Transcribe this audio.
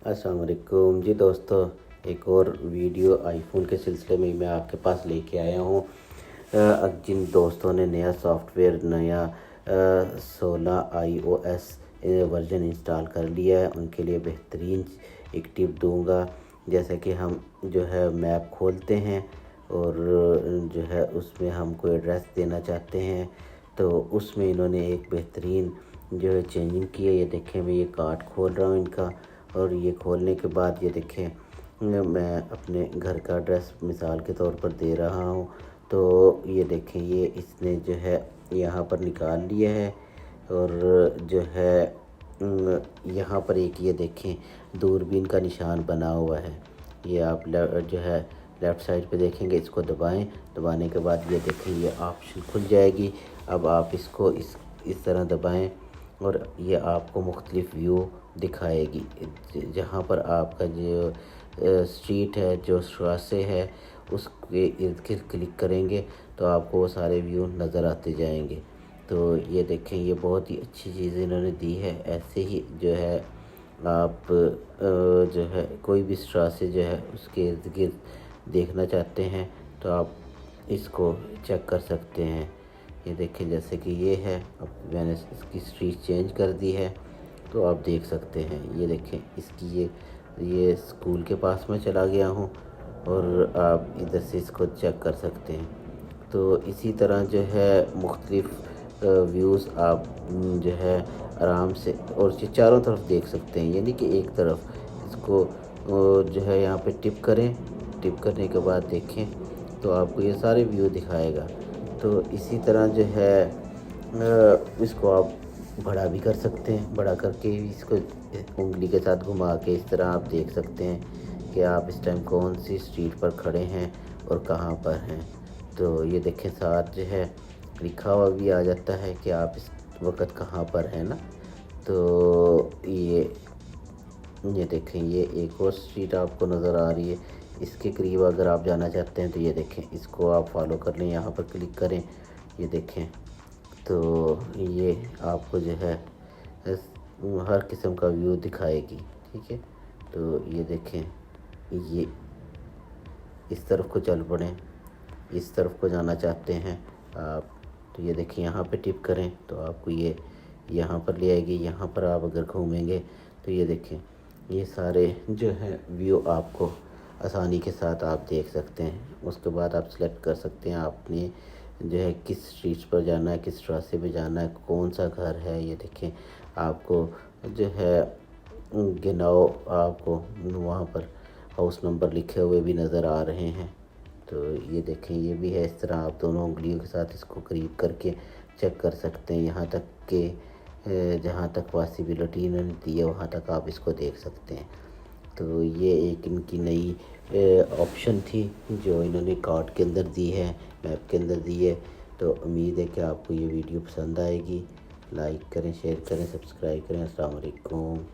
अस्सलाम वालेकुम जी दोस्तों, एक और वीडियो आईफोन के सिलसिले में मैं आपके पास लेके आया हूँ। जिन दोस्तों ने नया सॉफ्टवेयर 16 iOS वर्जन इंस्टॉल कर लिया है, उनके लिए बेहतरीन एक टिप दूंगा। जैसे कि हम जो है मैप खोलते हैं और जो है उसमें हम कोई एड्रेस देना चाहते हैं, तो उसमें इन्होंने एक बेहतरीन जो है चेंजिंग की है। ये देखें, मैं ये कार्ड खोल रहा हूँ इनका, और ये खोलने के बाद ये देखें मैं अपने घर का एड्रेस मिसाल के तौर पर दे रहा हूँ। तो ये देखें, ये इसने जो है यहाँ पर निकाल लिया है। और जो है यहाँ पर एक ये देखें दूरबीन का निशान बना हुआ है। ये आप जो है लेफ़्ट साइड पे देखेंगे, इसको दबाएं। दबाने के बाद ये देखें ये ऑप्शन खुल जाएगी। अब आप इसको इस तरह दबाएं और ये आपको मुख्तलिफ़ व्यू दिखाएगी। जहाँ पर आपका जो स्ट्रीट है, जो रास्ते है, उसके इर्द गिर्द क्लिक करेंगे तो आपको वो सारे व्यू नज़र आते जाएंगे। तो ये देखें, ये बहुत ही अच्छी चीज़ इन्होंने दी है। ऐसे ही जो है आप जो है कोई भी रास्ते जो है उसके इर्द गिर्द देखना चाहते हैं तो आप इसको चेक कर सकते हैं। ये देखें, जैसे कि ये है, अब मैंने इसकी स्ट्रीट चेंज कर दी है तो आप देख सकते हैं। ये देखें, इसकी ये स्कूल के पास में चला गया हूँ और आप इधर से इसको चेक कर सकते हैं। तो इसी तरह जो है मुख्तलिफ़ व्यूज़ आप जो है आराम से और चारों तरफ देख सकते हैं, यानी कि एक तरफ इसको जो है यहाँ पे टिप करें। टिप करने के बाद देखें तो आपको ये सारे व्यू दिखाएगा। तो इसी तरह जो है इसको आप बड़ा भी कर सकते हैं। बड़ा करके इसको उंगली के साथ घुमा के इस तरह आप देख सकते हैं कि आप इस टाइम कौन सी स्ट्रीट पर खड़े हैं और कहाँ पर हैं। तो ये देखें, साथ जो है लिखा हुआ भी आ जाता है कि आप इस वक्त कहाँ पर हैं ना। तो ये देखें, ये एक और स्ट्रीट आपको नज़र आ रही है। इसके करीब अगर आप जाना चाहते हैं तो ये देखें, इसको आप फॉलो कर लें, यहाँ पर क्लिक करें। ये देखें, तो ये आपको जो है हर किस्म का व्यू दिखाएगी। ठीक है, तो ये देखें, ये इस तरफ को चल पड़ें, इस तरफ को जाना चाहते हैं आप तो ये देखिए यहाँ पे टिप करें तो आपको ये यहाँ पर ले आएगी। यहाँ पर आप अगर घूमेंगे तो ये देखें, ये सारे जो है व्यू आपको आसानी के साथ आप देख सकते हैं। उसके बाद आप सेलेक्ट कर सकते हैं आपने जो है किस स्ट्रीट पर जाना है, किस रास्ते पे जाना है, कौन सा घर है। ये देखें, आपको जो है गिनाओ, आपको वहाँ पर हाउस नंबर लिखे हुए भी नज़र आ रहे हैं। तो ये देखें, ये भी है। इस तरह आप दोनों उंगलियों के साथ इसको करीब करके चेक कर सकते हैं, यहाँ तक कि जहाँ तक पॉसिबिलिटी इन्होंने दी है वहाँ तक आप इसको देख सकते हैं। तो ये एक इनकी नई ऑप्शन थी जो इन्होंने कार्ड के अंदर दी है, मैप के अंदर दी है। तो उम्मीद है कि आपको ये वीडियो पसंद आएगी। लाइक करें, शेयर करें, सब्सक्राइब करें। अस्सलाम वालेकुम।